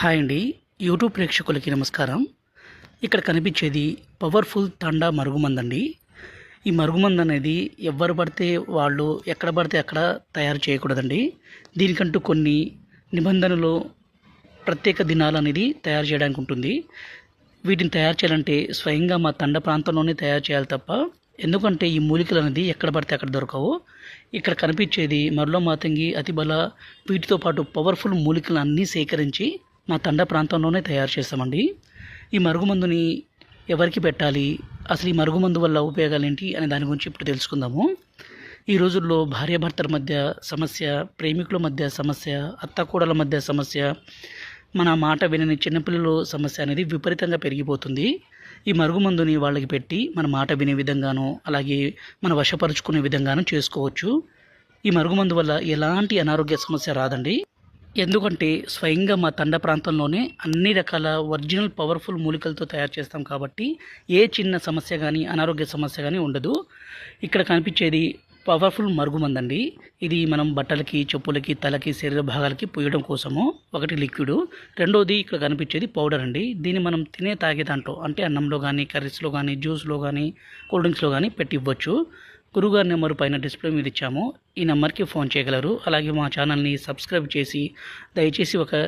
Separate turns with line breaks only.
Hi అండి. YouTube ప్రేక్షకులకి నమస్కారం. ఇక్కడ కనిపించేది పవర్ఫుల్ తండా మరుగుమందండి. ఈ మరుగుమందు అనేది ఎవ్వరు పడితే వాళ్ళు ఎక్కడ పడితే అక్కడ తయారు చేయకూడదండి. దీనికంటూ కొన్ని నిబంధనలు, ప్రత్యేక దినాలు అనేది తయారు చేయడానికి ఉంటుంది. వీటిని తయారు చేయాలంటే స్వయంగా మా తండ ప్రాంతంలోనే తయారు చేయాలి తప్ప, ఎందుకంటే ఈ మూలికలు అనేది ఎక్కడ పడితే అక్కడ దొరకవు. ఇక్కడ కనిపించేది మరలో మాతంగి, అతిబల, వీటితో పాటు పవర్ఫుల్ మూలికలు అన్నీ సేకరించి మా తండ ప్రాంతంలోనే తయారు చేస్తామండి. ఈ మరుగుమందుని ఎవరికి పెట్టాలి, అసలు ఈ మరుగుమందు వల్ల ఉపయోగాలు ఏంటి అనే దాని గురించి ఇప్పుడు తెలుసుకుందాము. ఈ రోజుల్లో భార్యాభర్తల మధ్య సమస్య, ప్రేమికుల మధ్య సమస్య, అత్తకోడల మధ్య సమస్య, మన మాట వినని చిన్నపిల్లల సమస్య అనేది విపరీతంగా పెరిగిపోతుంది. ఈ మరుగుమందుని వాళ్ళకి పెట్టి మన మాట వినే విధంగాను, అలాగే మన వశపరుచుకునే విధంగాను చేసుకోవచ్చు. ఈ మరుగుమందు వల్ల ఎలాంటి అనారోగ్య సమస్య రాదండి. ఎందుకంటే స్వయంగా మా తండ ప్రాంతంలోనే అన్ని రకాల ఒరిజినల్ పవర్ఫుల్ మూలికలతో తయారు చేస్తాం కాబట్టి ఏ చిన్న సమస్య కానీ, అనారోగ్య సమస్య కానీ ఉండదు. ఇక్కడ కనిపించేది పవర్ఫుల్ మరుగుమందండి. ఇది మనం బట్టలకి, చెప్పులకి, తలకి, శరీర భాగాలకి పూయడం కోసము ఒకటి లిక్విడ్, రెండోది ఇక్కడ కనిపించేది పౌడర్ అండి. దీన్ని మనం తాగే దాంట్లో అంటే అన్నంలో కానీ, కర్రీస్లో కానీ, జ్యూస్లో కానీ, కూల్ డ్రింక్స్లో కానీ పెట్టి ఇవ్వచ్చు. గురుగారి నెంబర్ పైన డిస్ప్లే మీద ఇచ్చాము. ఈ నెంబర్కి ఫోన్ చేయగలరు. అలాగే మా ఛానల్ని సబ్స్క్రైబ్ చేసి దయచేసి ఒక